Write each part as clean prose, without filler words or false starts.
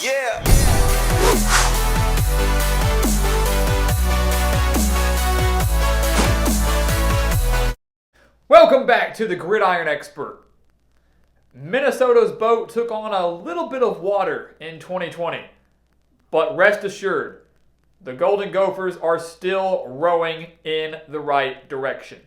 Yeah. Welcome back to the Gridiron Expert. Minnesota's boat took on a little bit of water in 2020, but rest assured, the Golden Gophers are still rowing in the right direction.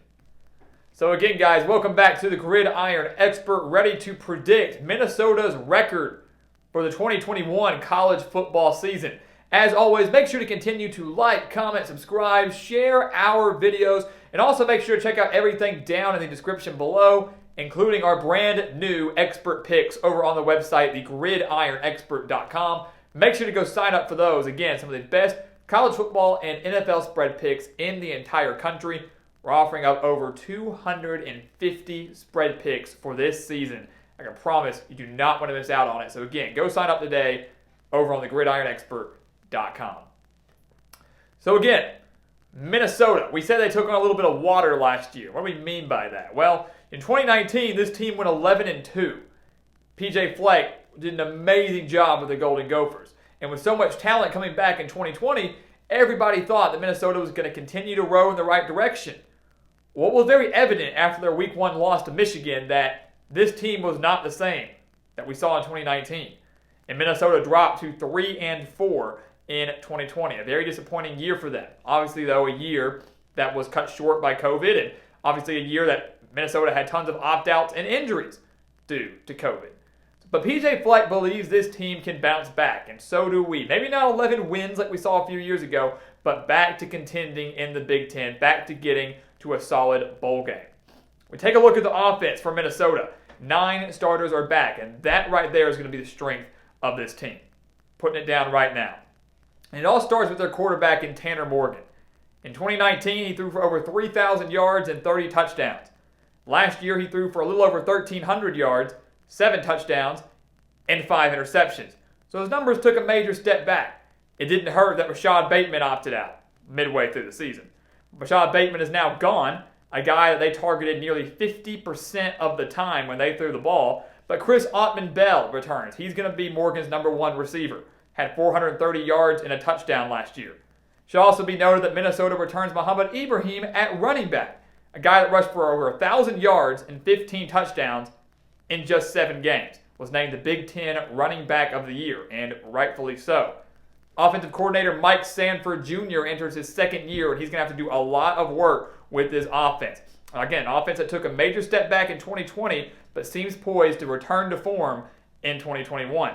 So again, guys, welcome back to the Gridiron Expert, ready to predict Minnesota's record for the 2021 college football season. As always, make sure to continue to like, comment, subscribe, share our videos, and also make sure to check out everything down in the description below, including our brand new expert picks over on the website, thegridironexpert.com. Make sure to go sign up for those. Again, some of the best college football and NFL spread picks in the entire country. We're offering up over 250 spread picks for this season. I can promise you do not want to miss out on it. So again, go sign up today over on thegridironexpert.com. So again, Minnesota. We said they took on a little bit of water last year. What do we mean by that? Well, in 2019, this team went 11-2. PJ Fleck did an amazing job with the Golden Gophers. And with so much talent coming back in 2020, everybody thought that Minnesota was going to continue to row in the right direction. Well, it was very evident after their Week 1 loss to Michigan that this team was not the same that we saw in 2019. And Minnesota dropped to 3-4 in 2020. A very disappointing year for them. Obviously, though, a year that was cut short by COVID, and obviously a year that Minnesota had tons of opt-outs and injuries due to COVID. But PJ Fleck believes this team can bounce back, and so do we. Maybe not 11 wins like we saw a few years ago, but back to contending in the Big Ten, back to getting to a solid bowl game. We take a look at the offense for Minnesota. 9 starters are back, and that right there is going to be the strength of this team. Putting it down right now. And it all starts with their quarterback in Tanner Morgan. In 2019, he threw for over 3,000 yards and 30 touchdowns. Last year, he threw for a little over 1,300 yards, 7 touchdowns, and 5 interceptions. So his numbers took a major step back. It didn't hurt that Rashod Bateman opted out midway through the season. Rashod Bateman is now gone, a guy that they targeted nearly 50% of the time when they threw the ball. But Chris Autman-Bell returns. He's going to be Morgan's number 1 receiver. Had 430 yards and a touchdown last year. Should also be noted that Minnesota returns Mohamed Ibrahim at running back, a guy that rushed for over 1,000 yards and 15 touchdowns in just 7 games. Was named the Big Ten Running Back of the Year, and rightfully so. Offensive coordinator Mike Sanford Jr. enters his 2nd year, and he's going to have to do a lot of work with this offense. Again, an offense that took a major step back in 2020, but seems poised to return to form in 2021.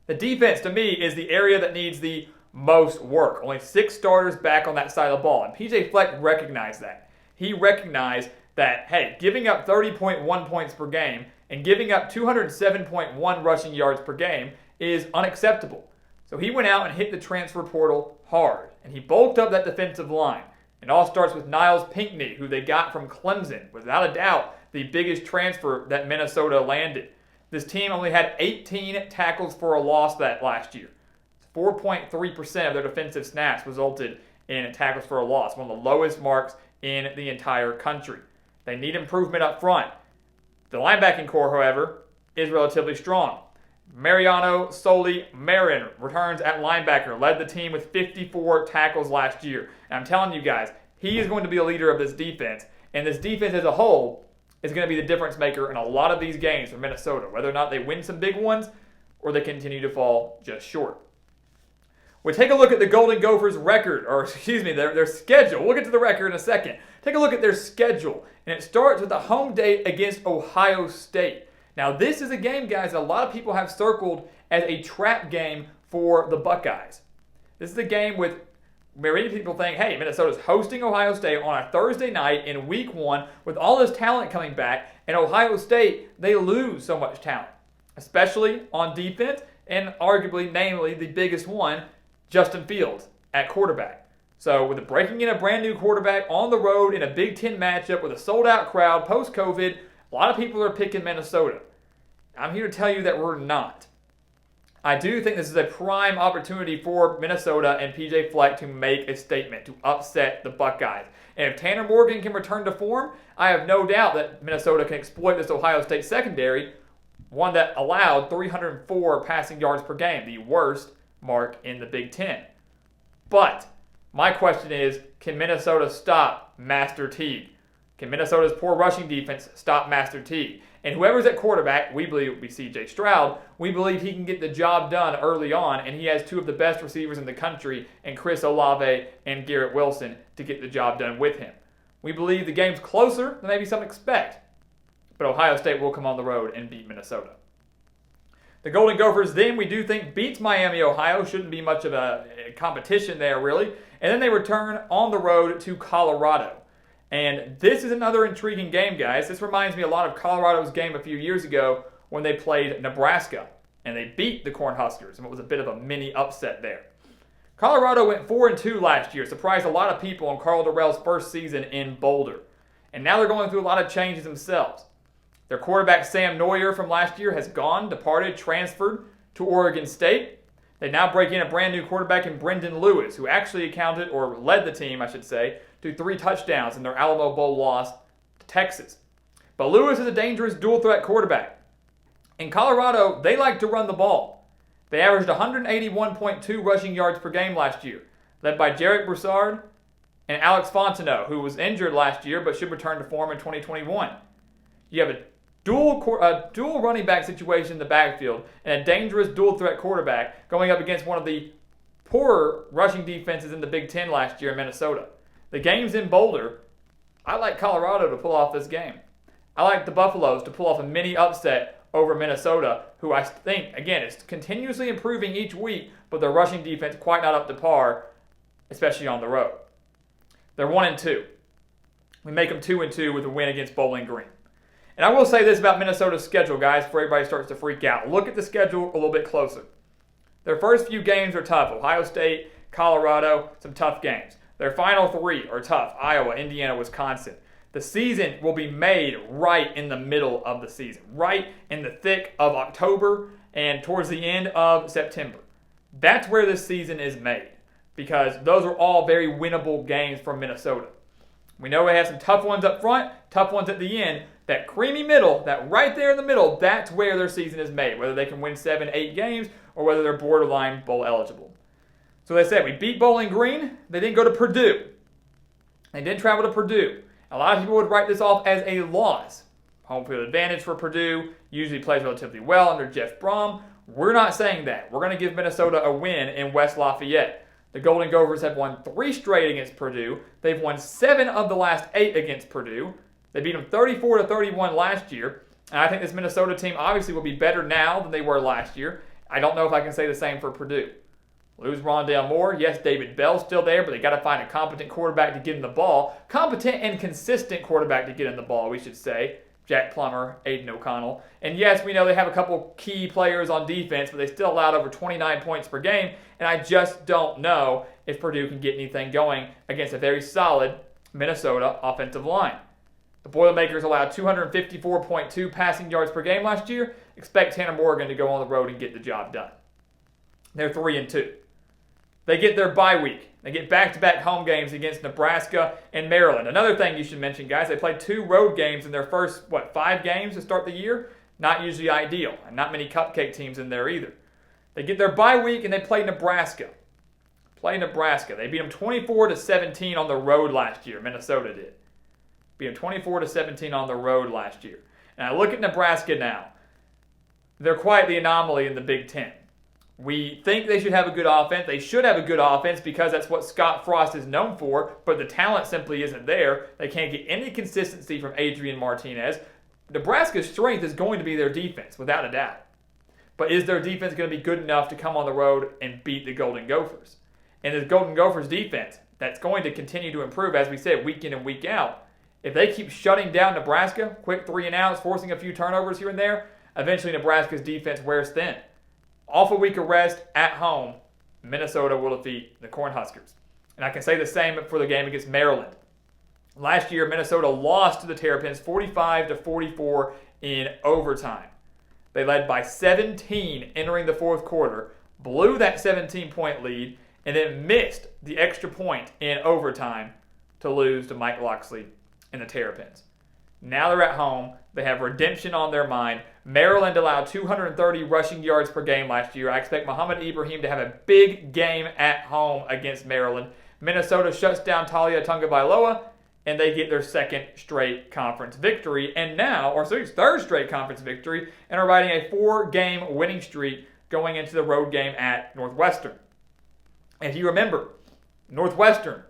The defense, to me, is the area that needs the most work. Only 6 starters back on that side of the ball, and PJ Fleck recognized that. He recognized that, hey, giving up 30.1 points per game and giving up 207.1 rushing yards per game is unacceptable. So he went out and hit the transfer portal hard, and he bulked up that defensive line. It all starts with Niles Pinckney, who they got from Clemson, without a doubt the biggest transfer that Minnesota landed. This team only had 18 tackles for a loss that last year. 4.3% of their defensive snaps resulted in tackles for a loss, one of the lowest marks in the entire country. They need improvement up front. The linebacking core, however, is relatively strong. Mariano Sori-Marin returns at linebacker, led the team with 54 tackles last year. And I'm telling you guys, he is going to be a leader of this defense. And this defense as a whole is going to be the difference maker in a lot of these games for Minnesota, whether or not they win some big ones or they continue to fall just short. We take a look at the Golden Gophers' record, or excuse me, their schedule. We'll get to the record in a second. Take a look at their schedule, and it starts with a home date against Ohio State. Now, this is a game, guys, that a lot of people have circled as a trap game for the Buckeyes. This is a game with many people think, hey, Minnesota's hosting Ohio State on a Thursday night in Week 1 with all this talent coming back, and Ohio State, they lose so much talent, especially on defense, and arguably, namely, the biggest one, Justin Fields at quarterback. So with breaking in a brand new quarterback on the road in a Big Ten matchup with a sold-out crowd post-COVID, a lot of people are picking Minnesota. I'm here to tell you that we're not. I do think this is a prime opportunity for Minnesota and PJ Fleck to make a statement, to upset the Buckeyes. And if Tanner Morgan can return to form, I have no doubt that Minnesota can exploit this Ohio State secondary one that allowed 304 passing yards per game, the worst mark in the Big Ten. But my question is, can Minnesota stop Master Teague? Can Minnesota's poor rushing defense stop Master Teague? And whoever's at quarterback, we believe it will be C.J. Stroud. We believe he can get the job done early on, and he has two of the best receivers in the country, in Chris Olave and Garrett Wilson, to get the job done with him. We believe the game's closer than maybe some expect, but Ohio State will come on the road and beat Minnesota. The Golden Gophers then, we do think, beats Miami, Ohio. Shouldn't be much of a competition there, really. And then they return on the road to Colorado. And this is another intriguing game, guys. This reminds me a lot of Colorado's game a few years ago when they played Nebraska, and they beat the Cornhuskers, and it was a bit of a mini upset there. Colorado went 4-2 last year, surprised a lot of people on Carl Durrell's first season in Boulder. And now they're going through a lot of changes themselves. Their quarterback, Sam Neuer, from last year has departed, transferred to Oregon State. They now break in a brand new quarterback in Brendan Lewis, who actually led the team, I should say, to 3 touchdowns in their Alamo Bowl loss to Texas. But Lewis is a dangerous dual-threat quarterback. In Colorado, they like to run the ball. They averaged 181.2 rushing yards per game last year, led by Jarek Broussard and Alex Fontenot, who was injured last year but should return to form in 2021. You have a dual running back situation in the backfield and a dangerous dual-threat quarterback going up against one of the poorer rushing defenses in the Big Ten last year in Minnesota. The game's in Boulder. I like Colorado to pull off this game. I like the Buffaloes to pull off a mini upset over Minnesota, who I think, again, is continuously improving each week, but their rushing defense quite not up to par, especially on the road. They're 1-2. We make them 2-2 with a win against Bowling Green. And I will say this about Minnesota's schedule, guys, before everybody starts to freak out. Look at the schedule a little bit closer. Their first few games are tough. Ohio State, Colorado, some tough games. Their final 3 are tough. Iowa, Indiana, Wisconsin. The season will be made right in the middle of the season, right in the thick of October and towards the end of September. That's where this season is made, because those are all very winnable games from Minnesota. We know they have some tough ones up front, tough ones at the end. That creamy middle, that right there in the middle, that's where their season is made, whether they can win 7, 8 games or whether they're borderline bowl eligible. So they said, we beat Bowling Green. They didn't go to Purdue. They didn't travel to Purdue. A lot of people would write this off as a loss. Home field advantage for Purdue, usually plays relatively well under Jeff Brom. We're not saying that. We're going to give Minnesota a win in West Lafayette. The Golden Gophers have won 3 straight against Purdue. They've won 7 of the last 8 against Purdue. They beat them 34-31 last year. And I think this Minnesota team obviously will be better now than they were last year. I don't know if I can say the same for Purdue. Lose Rondale Moore. Yes, David Bell's still there, but they got to find a competent quarterback to get him the ball. Competent and consistent quarterback to get him the ball, we should say. Jack Plummer, Aiden O'Connell. And yes, we know they have a couple key players on defense, but they still allowed over 29 points per game. And I just don't know if Purdue can get anything going against a very solid Minnesota offensive line. The Boilermakers allowed 254.2 passing yards per game last year. Expect Tanner Morgan to go on the road and get the job done. They're 3-2. They get their bye week. They get back-to-back home games against Nebraska and Maryland. Another thing you should mention, guys, they played 2 road games in their first, 5 games to start the year? Not usually ideal, and not many cupcake teams in there either. They get their bye week and they play Nebraska. They beat them 24-17 on the road last year. Minnesota did. Beat them 24-17 on the road last year. And I look at Nebraska now. They're quite the anomaly in the Big Ten. We think they should have a good offense. They should have a good offense because that's what Scott Frost is known for, but the talent simply isn't there. They can't get any consistency from Adrian Martinez. Nebraska's strength is going to be their defense, without a doubt. But is their defense going to be good enough to come on the road and beat the Golden Gophers? And the Golden Gophers defense, that's going to continue to improve, as we said, week in and week out. If they keep shutting down Nebraska, quick 3-and-outs, forcing a few turnovers here and there, eventually Nebraska's defense wears thin. Off a week of rest at home, Minnesota will defeat the Cornhuskers. And I can say the same for the game against Maryland. Last year, Minnesota lost to the Terrapins 45-44 in overtime. They led by 17 entering the fourth quarter, blew that 17-point lead, and then missed the extra point in overtime to lose to Mike Locksley and the Terrapins. Now they're at home. They have redemption on their mind. Maryland allowed 230 rushing yards per game last year. I expect Mohamed Ibrahim to have a big game at home against Maryland. Minnesota shuts down Talia Tagovailoa, and they get their second straight conference victory, third straight conference victory, and are riding a 4-game winning streak going into the road game at Northwestern. If you remember, Northwestern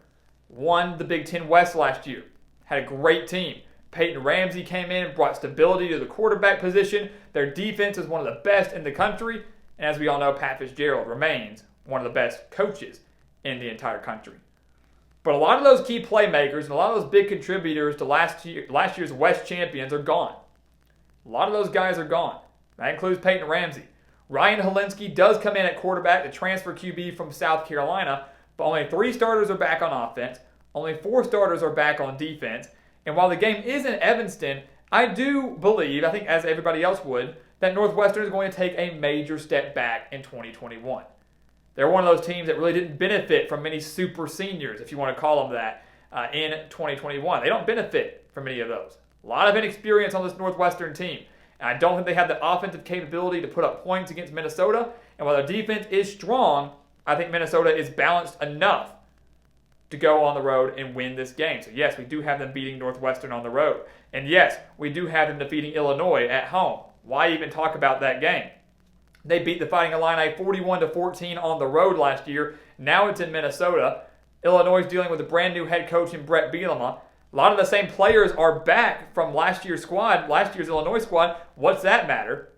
won the Big Ten West last year, had a great team. Peyton Ramsey came in and brought stability to the quarterback position. Their defense is one of the best in the country, and as we all know, Pat Fitzgerald remains one of the best coaches in the entire country. But a lot of those key playmakers and a lot of those big contributors to last year's West champions are gone. A lot of those guys are gone. That includes Peyton Ramsey. Ryan Helinski does come in at quarterback, the transfer QB from South Carolina, but only 3 starters are back on offense. Only 4 starters are back on defense. And while the game is in Evanston, I do believe, I think as everybody else would, that Northwestern is going to take a major step back in 2021. They're one of those teams that really didn't benefit from many super seniors, if you want to call them that, in 2021. They don't benefit from any of those. A lot of inexperience on this Northwestern team. And I don't think they have the offensive capability to put up points against Minnesota. And while their defense is strong, I think Minnesota is balanced enough to go on the road and win this game. So yes, we do have them beating Northwestern on the road. And yes, we do have them defeating Illinois at home. Why even talk about that game? They beat the Fighting Illini 41-14 on the road last year. Now it's in Minnesota. Illinois is dealing with a brand new head coach in Brett Bielema. A lot of the same players are back from last year's Illinois squad. What's that matter?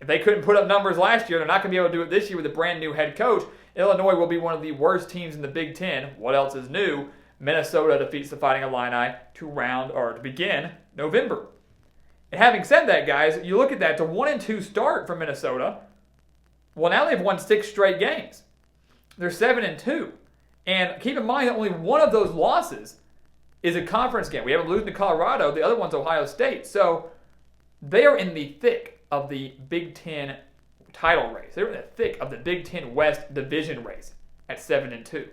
If they couldn't put up numbers last year, they're not going to be able to do it this year with a brand new head coach. Illinois will be one of the worst teams in the Big Ten. What else is new? Minnesota defeats the Fighting Illini to begin November. And having said that, guys, you look at that, it's a 1-2 start for Minnesota. Well, now they've won 6 straight games. They're 7-2. And keep in mind that only one of those losses is a conference game. We have them losing to Colorado. The other one's Ohio State. So they are in the thick of the Big Ten title race. They're in the thick of the Big Ten West division race at 7-2.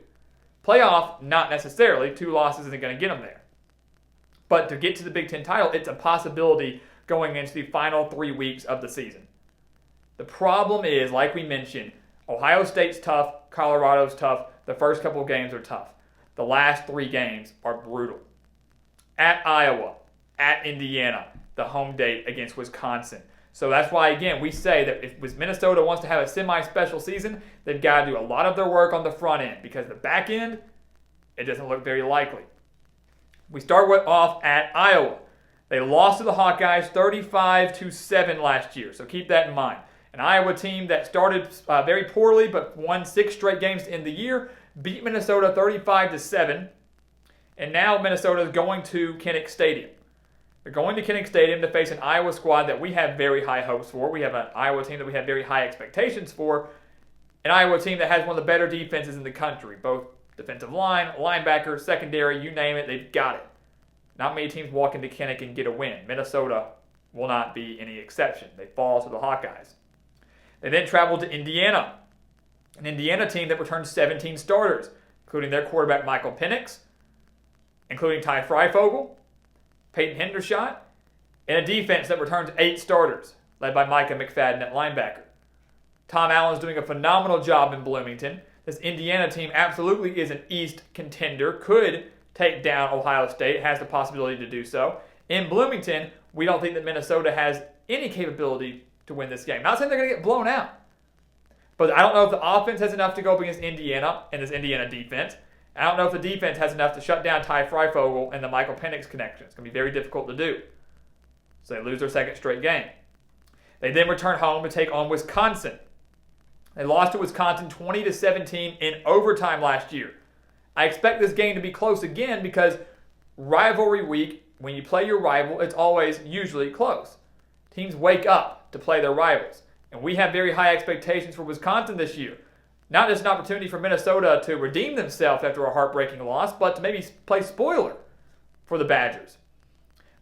Playoff, not necessarily. 2 losses isn't going to get them there. But to get to the Big Ten title, it's a possibility going into the final 3 weeks of the season. The problem is, like we mentioned, Ohio State's tough, Colorado's tough, the first couple of games are tough. The last 3 games are brutal. At Iowa, at Indiana, the home date against Wisconsin. So that's why, again, we say that if Minnesota wants to have a semi-special season, they've got to do a lot of their work on the front end, because the back end, it doesn't look very likely. We start off at Iowa. They lost to the Hawkeyes 35-7 last year, so keep that in mind. An Iowa team that started very poorly but won 6 straight games to end the year, beat Minnesota 35-7, and now Minnesota is going to Kinnick Stadium. They're going to Kinnick Stadium to face an Iowa squad that we have very high hopes for. We have an Iowa team that we have very high expectations for. An Iowa team that has one of the better defenses in the country, both defensive line, linebacker, secondary, you name it, they've got it. Not many teams walk into Kinnick and get a win. Minnesota will not be any exception. They fall to the Hawkeyes. They then travel to Indiana, an Indiana team that returns 17 starters, including their quarterback Michael Penix, including Ty Freifogel, Peyton Hendershot, and a defense that returns 8 starters, led by Micah McFadden at linebacker. Tom Allen's doing a phenomenal job in Bloomington. This Indiana team absolutely is an East contender, could take down Ohio State, has the possibility to do so. In Bloomington, we don't think that Minnesota has any capability to win this game. Not saying they're going to get blown out, but I don't know if the offense has enough to go up against Indiana and this Indiana defense. I don't know if the defense has enough to shut down Ty Freifogel and the Michael Penix connection. It's going to be very difficult to do. So they lose their 2nd straight game. They then return home to take on Wisconsin. They lost to Wisconsin 20-17 in overtime last year. I expect this game to be close again because rivalry week, when you play your rival, it's always usually close. Teams wake up to play their rivals. And we have very high expectations for Wisconsin this year. Not just an opportunity for Minnesota to redeem themselves after a heartbreaking loss, but to maybe play spoiler for the Badgers.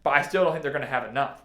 But I still don't think they're going to have enough.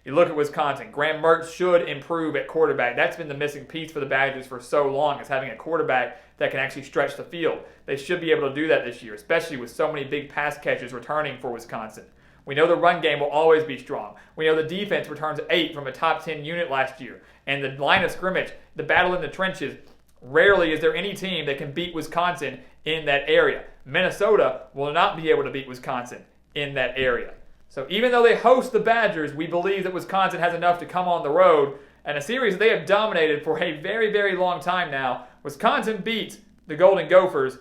You look at Wisconsin. Graham Mertz should improve at quarterback. That's been the missing piece for the Badgers for so long, is having a quarterback that can actually stretch the field. They should be able to do that this year, especially with so many big pass catches returning for Wisconsin. We know the run game will always be strong. We know the defense returns 8 from a top 10 unit last year. And the line of scrimmage, the battle in the trenches, rarely is there any team that can beat Wisconsin in that area. Minnesota will not be able to beat Wisconsin in that area. So even though they host the Badgers, we believe that Wisconsin has enough to come on the road. And a series they have dominated for a very, very long time now. Wisconsin beats the Golden Gophers.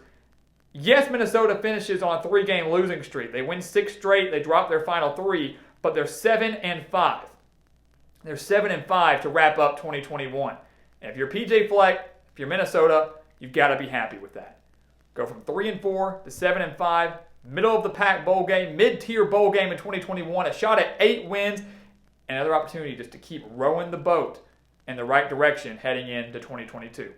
Yes, Minnesota finishes on a 3-game losing streak. They win 6 straight. They drop their final 3, but they're 7-5. They're 7-5 to wrap up 2021. And if you're PJ Fleck, if you're Minnesota, you've got to be happy with that. Go from 3-4 to 7-5, middle of the pack bowl game, mid-tier bowl game in 2021, a shot at 8 wins, and another opportunity just to keep rowing the boat in the right direction heading into 2022.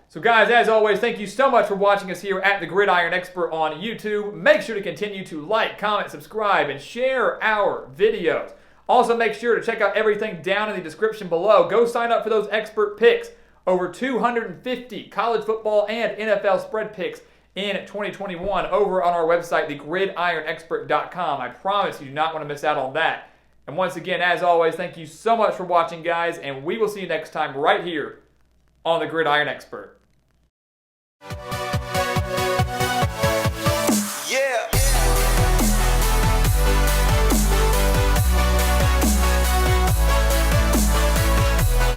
So guys, as always, thank you so much for watching us here at the Gridiron Expert on YouTube. Make sure to continue to like, comment, subscribe, and share our videos. Also, make sure to check out everything down in the description below. Go sign up for those expert picks. Over 250 college football and NFL spread picks in 2021 over on our website, thegridironexpert.com. I promise you do not want to miss out on that. And once again, as always, thank you so much for watching, guys, and we will see you next time right here on the Gridiron Expert.